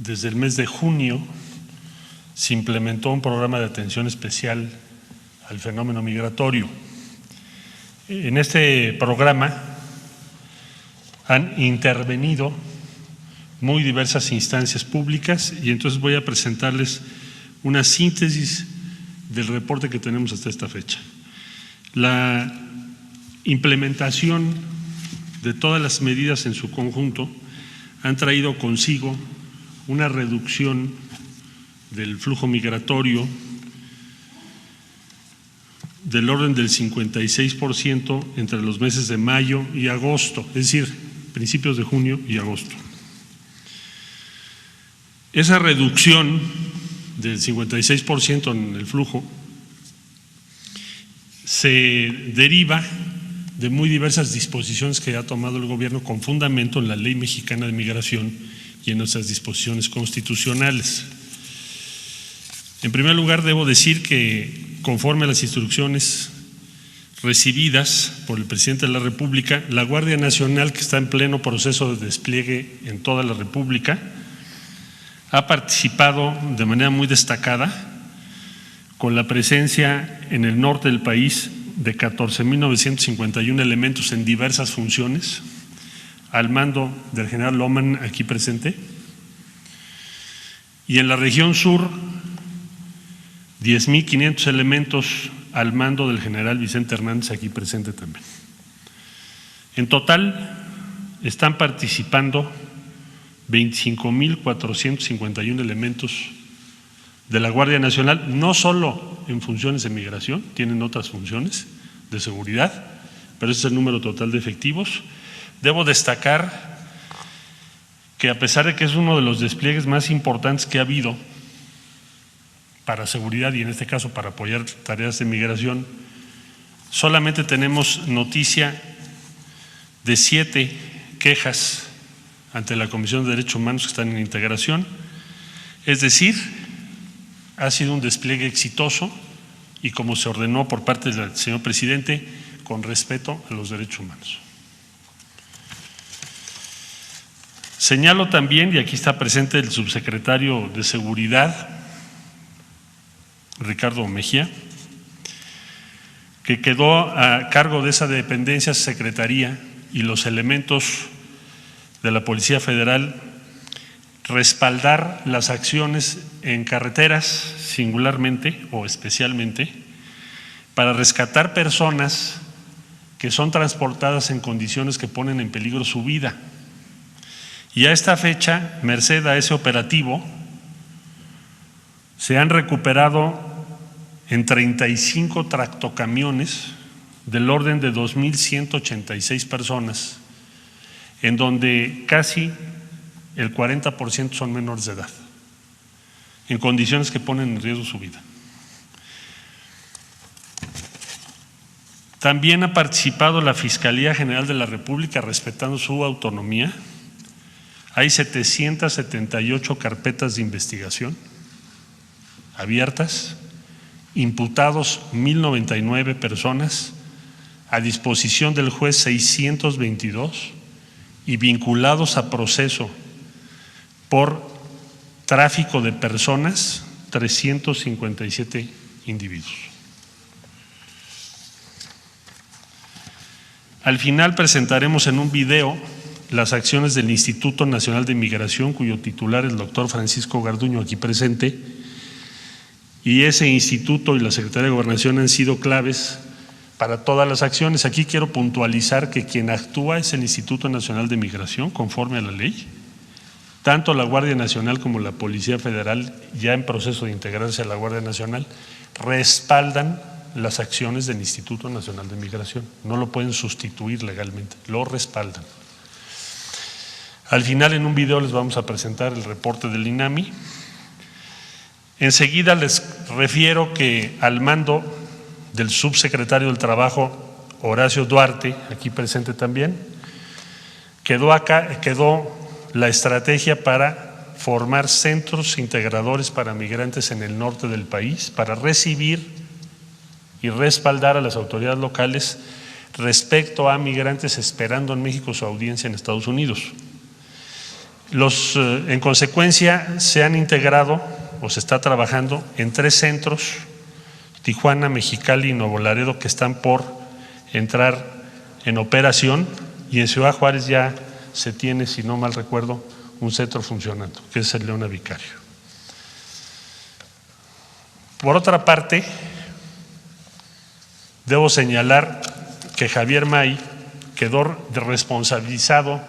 desde el mes de junio se implementó un programa de atención especial al fenómeno migratorio. En este programa han intervenido muy diversas instancias públicas y entonces voy a presentarles una síntesis del reporte que tenemos hasta esta fecha. La implementación de todas las medidas en su conjunto han traído consigo una reducción del flujo migratorio del orden del 56% entre los meses de mayo y agosto, es decir, principios de junio y agosto. Esa reducción del 56% en el flujo se deriva de muy diversas disposiciones que ha tomado el gobierno con fundamento en la Ley Mexicana de Migración y en nuestras disposiciones constitucionales. En primer lugar, debo decir que conforme a las instrucciones recibidas por el presidente de la República, la Guardia Nacional, que está en pleno proceso de despliegue en toda la República, ha participado de manera muy destacada con la presencia en el norte del país de 14.951 elementos en diversas funciones, al mando del general Loman, aquí presente, y en la región sur 10.500 elementos al mando del general Vicente Hernández, aquí presente también. En total están participando 25.451 elementos de la Guardia Nacional, no solo en funciones de migración, tienen otras funciones de seguridad, pero ese es el número total de efectivos. Debo destacar que a pesar de que es uno de los despliegues más importantes que ha habido para seguridad y en este caso para apoyar tareas de migración, solamente tenemos noticia de 7 quejas ante la Comisión de Derechos Humanos que están en integración, es decir, ha sido un despliegue exitoso y como se ordenó por parte del señor presidente, con respeto a los derechos humanos. Señalo también, y aquí está presente el subsecretario de Seguridad, Ricardo Mejía, que quedó a cargo de esa dependencia, secretaría y los elementos de la Policía Federal respaldar las acciones en carreteras singularmente o especialmente para rescatar personas que son transportadas en condiciones que ponen en peligro su vida. Y a esta fecha, merced a ese operativo, se han recuperado en 35 tractocamiones del orden de 2.186 personas, en donde casi el 40% son menores de edad, en condiciones que ponen en riesgo su vida. También ha participado la Fiscalía General de la República respetando su autonomía. Hay 778 carpetas de investigación abiertas, imputados 1.099 personas, a disposición del juez 622 y vinculados a proceso por tráfico de personas 357 individuos. Al final presentaremos en un video las acciones del Instituto Nacional de Migración, cuyo titular es el doctor Francisco Garduño, aquí presente, y ese instituto y la Secretaría de Gobernación han sido claves para todas las acciones. Aquí quiero puntualizar que quien actúa es el Instituto Nacional de Migración, conforme a la ley. Tanto la Guardia Nacional como la Policía Federal, ya en proceso de integrarse a la Guardia Nacional, respaldan las acciones del Instituto Nacional de Migración. No lo pueden sustituir legalmente, lo respaldan. Al final, en un video les vamos a presentar el reporte del INAMI. Enseguida les refiero que al mando del subsecretario del Trabajo, Horacio Duarte, aquí presente también, quedó la estrategia para formar centros integradores para migrantes en el norte del país, para recibir y respaldar a las autoridades locales respecto a migrantes esperando en México su audiencia en Estados Unidos. En consecuencia, se han integrado o se está trabajando en 3 centros, Tijuana, Mexicali y Nuevo Laredo, que están por entrar en operación, y en Ciudad Juárez ya se tiene, si no mal recuerdo, un centro funcionando, que es el Leona Vicario. Por otra parte, debo señalar que Javier May quedó responsabilizado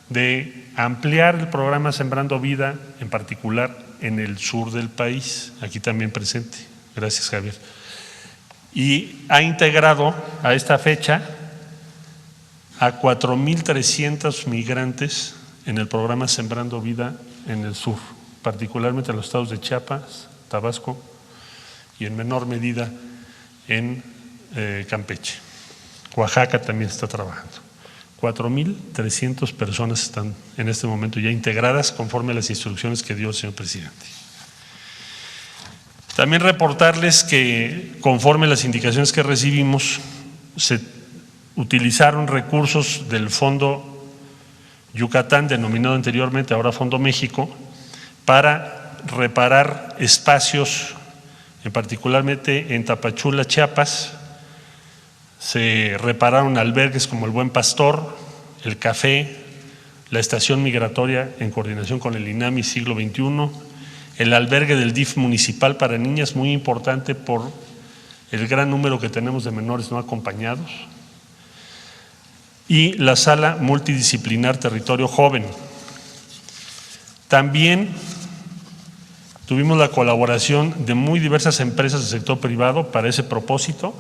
de ampliar el programa Sembrando Vida, en particular en el sur del país, aquí también presente. Gracias, Javier. Y ha integrado a esta fecha a 4,300 migrantes en el programa Sembrando Vida en el sur, particularmente en los estados de Chiapas, Tabasco y en menor medida en Campeche. Oaxaca también está trabajando. 4,300 personas están en este momento ya integradas conforme a las instrucciones que dio el señor presidente. También reportarles que conforme a las indicaciones que recibimos, se utilizaron recursos del Fondo Yucatán, denominado anteriormente ahora Fondo México, para reparar espacios, particularmente en Tapachula, Chiapas. Se repararon albergues como el Buen Pastor, el Café, la estación migratoria en coordinación con el INAMI Siglo XXI, el albergue del DIF municipal para niñas, muy importante por el gran número que tenemos de menores no acompañados, y la sala multidisciplinar Territorio Joven. También tuvimos la colaboración de muy diversas empresas del sector privado para ese propósito,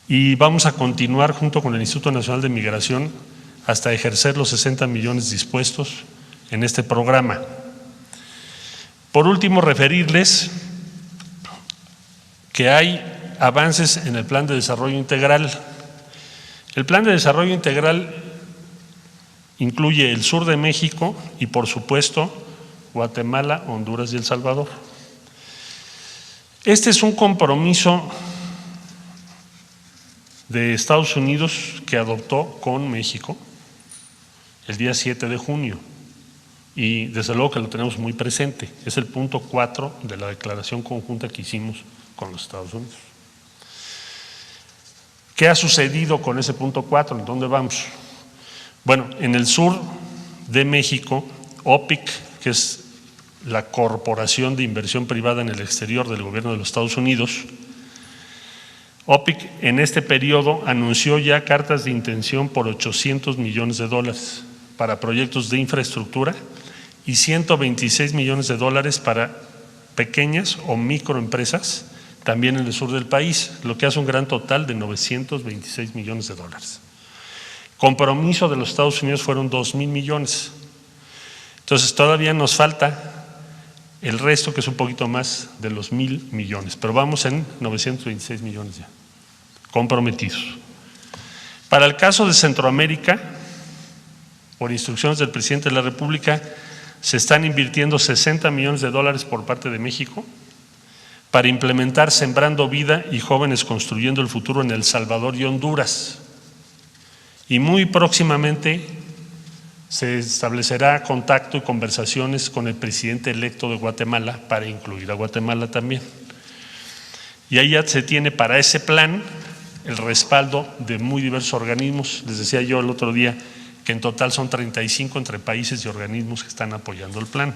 y vamos a continuar junto con el Instituto Nacional de Migración hasta ejercer los 60 millones dispuestos en este programa. Por último, referirles que hay avances en el Plan de Desarrollo Integral. El Plan de Desarrollo Integral incluye el sur de México y, por supuesto, Guatemala, Honduras y El Salvador. Este es un compromiso de Estados Unidos que adoptó con México el día 7 de junio y desde luego que lo tenemos muy presente. Es el punto 4 de la declaración conjunta que hicimos con los Estados Unidos. ¿Qué ha sucedido con ese punto 4? ¿En dónde vamos? Bueno, en el sur de México, OPIC, que es la Corporación de Inversión Privada en el Exterior del Gobierno de los Estados Unidos, OPIC en este periodo anunció ya cartas de intención por $800 millones para proyectos de infraestructura y $126 millones para pequeñas o microempresas también en el sur del país, lo que hace un gran total de $926 millones. Compromiso de los Estados Unidos fueron 2,000 millones. Entonces todavía nos falta el resto, que es un poquito más de los 1,000 millones, pero vamos en 926 millones ya comprometidos. Para el caso de Centroamérica, por instrucciones del presidente de la República, se están invirtiendo $60 millones por parte de México para implementar Sembrando Vida y Jóvenes Construyendo el Futuro en El Salvador y Honduras. Y muy próximamente se establecerá contacto y conversaciones con el presidente electo de Guatemala para incluir a Guatemala también. Y ahí ya se tiene para ese plan el respaldo de muy diversos organismos. Les decía yo el otro día que en total son 35 entre países y organismos que están apoyando el plan.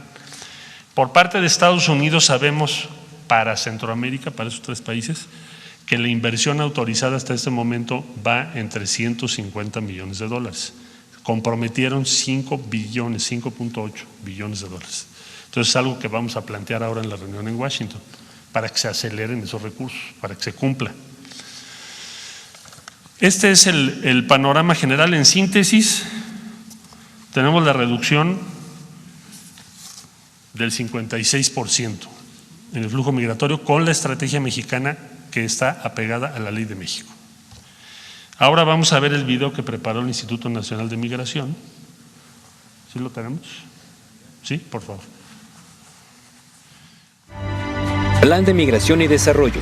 Por parte de Estados Unidos sabemos para Centroamérica, para esos 3 países, que la inversión autorizada hasta este momento va en $350 millones. Comprometieron 5 billones, 5.8 billones. Entonces es algo que vamos a plantear ahora en la reunión en Washington para que se aceleren esos recursos, para que se cumpla. Este es el panorama general. En síntesis, tenemos la reducción del 56% en el flujo migratorio con la estrategia mexicana que está apegada a la Ley de México. Ahora vamos a ver el video que preparó el Instituto Nacional de Migración. ¿Sí lo tenemos? Sí, por favor. Plan de Migración y Desarrollo.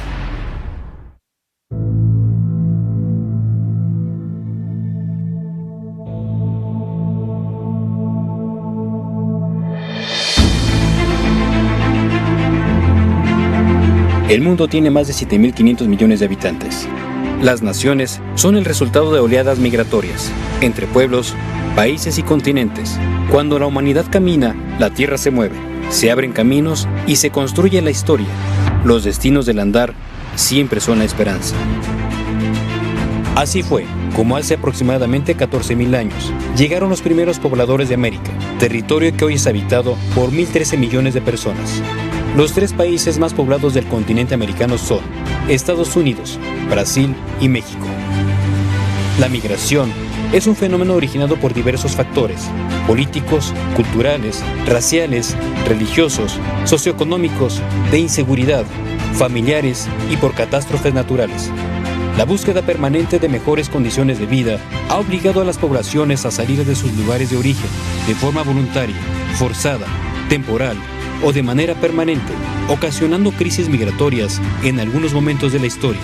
El mundo tiene más de 7.500 millones de habitantes. Las naciones son el resultado de oleadas migratorias, entre pueblos, países y continentes. Cuando la humanidad camina, la tierra se mueve, se abren caminos y se construye la historia. Los destinos del andar siempre son la esperanza. Así fue, como hace aproximadamente 14.000 años, llegaron los primeros pobladores de América, territorio que hoy es habitado por 1.013 millones de personas. Los 3 países más poblados del continente americano son Estados Unidos, Brasil y México. La migración es un fenómeno originado por diversos factores: políticos, culturales, raciales, religiosos, socioeconómicos, de inseguridad, familiares y por catástrofes naturales. La búsqueda permanente de mejores condiciones de vida ha obligado a las poblaciones a salir de sus lugares de origen de forma voluntaria, forzada, temporal o de manera permanente, ocasionando crisis migratorias en algunos momentos de la historia.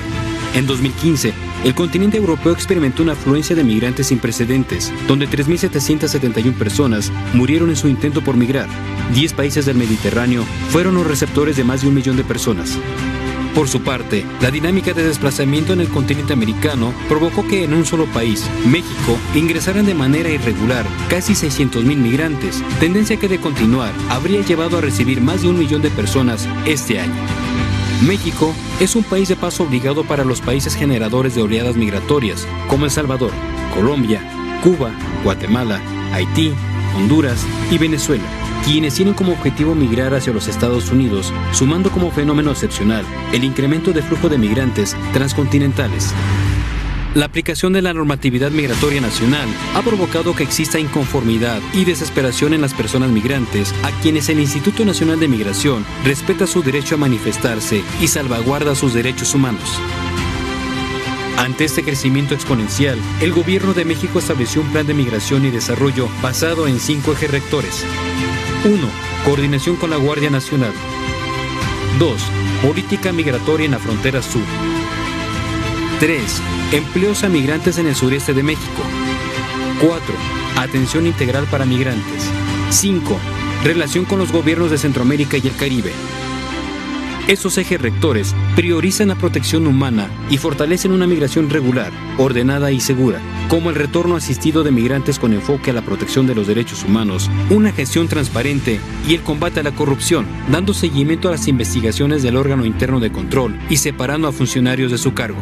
En 2015, el continente europeo experimentó una afluencia de migrantes sin precedentes, donde 3.771 personas murieron en su intento por migrar. 10 países del Mediterráneo fueron los receptores de más de 1 millón de personas. Por su parte, la dinámica de desplazamiento en el continente americano provocó que en un solo país, México, ingresaran de manera irregular casi 600.000 migrantes, tendencia que de continuar habría llevado a recibir más de 1 millón de personas este año. México es un país de paso obligado para los países generadores de oleadas migratorias, como El Salvador, Colombia, Cuba, Guatemala, Haití, Honduras y Venezuela, quienes tienen como objetivo migrar hacia los Estados Unidos, sumando como fenómeno excepcional el incremento de flujo de migrantes transcontinentales. La aplicación de la normatividad migratoria nacional ha provocado que exista inconformidad y desesperación en las personas migrantes, a quienes el Instituto Nacional de Migración respeta su derecho a manifestarse y salvaguarda sus derechos humanos. Ante este crecimiento exponencial, el Gobierno de México estableció un plan de migración y desarrollo basado en 5 ejes rectores. 1. Coordinación con la Guardia Nacional. 2. Política migratoria en la frontera sur. 3. Empleos a migrantes en el sureste de México. 4. Atención integral para migrantes. 5. Relación con los gobiernos de Centroamérica y el Caribe. Estos ejes rectores priorizan la protección humana y fortalecen una migración regular, ordenada y segura, como el retorno asistido de migrantes con enfoque a la protección de los derechos humanos, una gestión transparente y el combate a la corrupción, dando seguimiento a las investigaciones del órgano interno de control y separando a funcionarios de su cargo.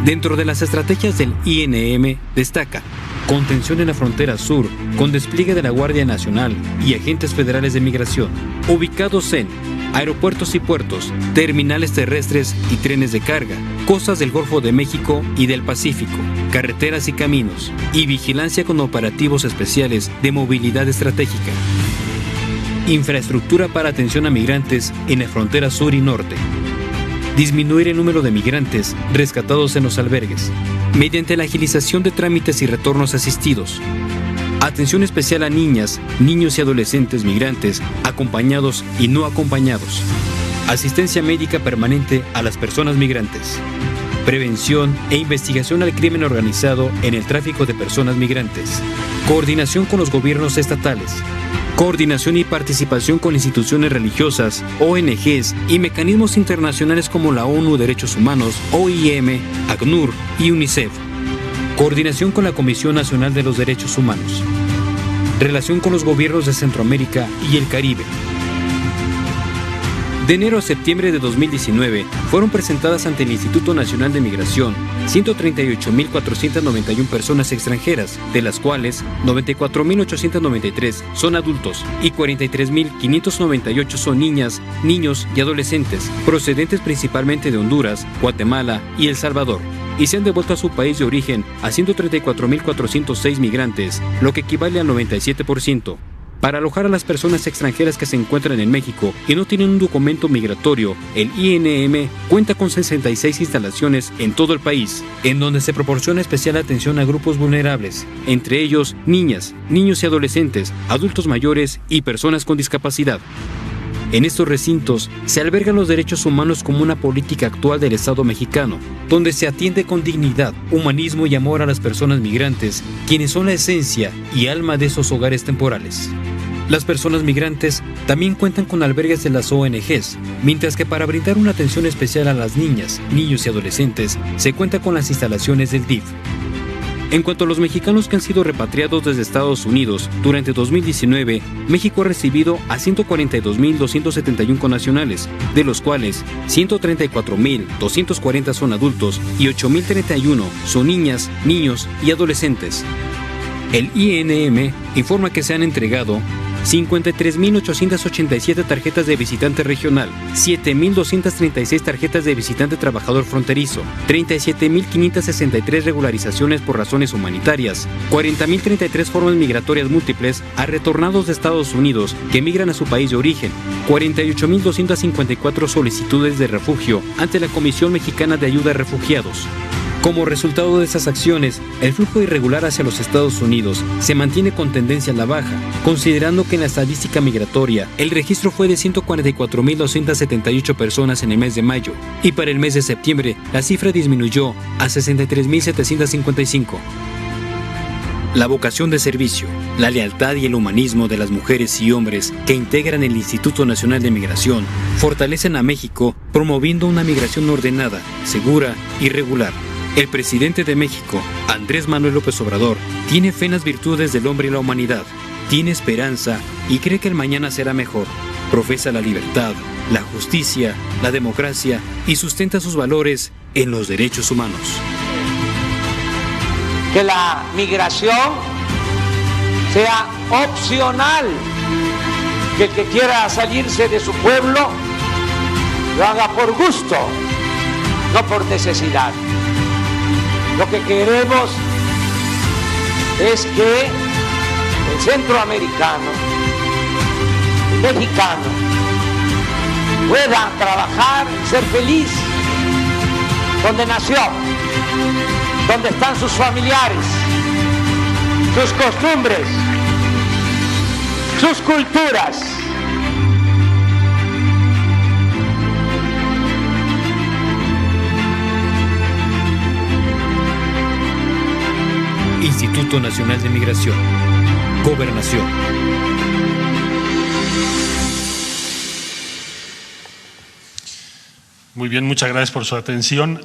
Dentro de las estrategias del INM destaca contención en la frontera sur, con despliegue de la Guardia Nacional y agentes federales de migración, ubicados en aeropuertos y puertos, terminales terrestres y trenes de carga, costas del Golfo de México y del Pacífico, carreteras y caminos, y vigilancia con operativos especiales de movilidad estratégica. Infraestructura para atención a migrantes en la frontera sur y norte. Disminuir el número de migrantes rescatados en los albergues, mediante la agilización de trámites y retornos asistidos. Atención especial a niñas, niños y adolescentes migrantes, acompañados y no acompañados. Asistencia médica permanente a las personas migrantes. Prevención e investigación al crimen organizado en el tráfico de personas migrantes. Coordinación con los gobiernos estatales. Coordinación y participación con instituciones religiosas, ONGs y mecanismos internacionales como la ONU Derechos Humanos, OIM, ACNUR y UNICEF. Coordinación con la Comisión Nacional de los Derechos Humanos. Relación con los gobiernos de Centroamérica y el Caribe. De enero a septiembre de 2019 fueron presentadas ante el Instituto Nacional de Migración 138.491 personas extranjeras, de las cuales 94.893 son adultos y 43.598 son niñas, niños y adolescentes, procedentes principalmente de Honduras, Guatemala y El Salvador, y se han devuelto a su país de origen a 134.406 migrantes, lo que equivale al 97%. Para alojar a las personas extranjeras que se encuentran en México y no tienen un documento migratorio, el INM cuenta con 66 instalaciones en todo el país, en donde se proporciona especial atención a grupos vulnerables, entre ellos niñas, niños y adolescentes, adultos mayores y personas con discapacidad. En estos recintos se albergan los derechos humanos como una política actual del Estado mexicano, donde se atiende con dignidad, humanismo y amor a las personas migrantes, quienes son la esencia y alma de esos hogares temporales. Las personas migrantes también cuentan con albergues de las ONGs, mientras que para brindar una atención especial a las niñas, niños y adolescentes, se cuenta con las instalaciones del DIF. En cuanto a los mexicanos que han sido repatriados desde Estados Unidos, durante 2019, México ha recibido a 142.271 connacionales, de los cuales 134.240 son adultos y 8.031 son niñas, niños y adolescentes. El INM informa que se han entregado 53.887 tarjetas de visitante regional, 7.236 tarjetas de visitante trabajador fronterizo, 37.563 regularizaciones por razones humanitarias, 40.033 formas migratorias múltiples a retornados de Estados Unidos que migran a su país de origen, 48.254 solicitudes de refugio ante la Comisión Mexicana de Ayuda a Refugiados. Como resultado de esas acciones, el flujo irregular hacia los Estados Unidos se mantiene con tendencia a la baja, considerando que en la estadística migratoria el registro fue de 144.278 personas en el mes de mayo, y para el mes de septiembre la cifra disminuyó a 63.755. La vocación de servicio, la lealtad y el humanismo de las mujeres y hombres que integran el Instituto Nacional de Migración fortalecen a México promoviendo una migración ordenada, segura y regular. El presidente de México, Andrés Manuel López Obrador, tiene fe en las virtudes del hombre y la humanidad, tiene esperanza y cree que el mañana será mejor. Profesa la libertad, la justicia, la democracia y sustenta sus valores en los derechos humanos. Que la migración sea opcional, que el que quiera salirse de su pueblo lo haga por gusto, no por necesidad. Lo que queremos es que el centroamericano, el mexicano, pueda trabajar y ser feliz donde nació, donde están sus familiares, sus costumbres, sus culturas. Instituto Nacional de Migración. Gobernación. Muy bien, muchas gracias por su atención.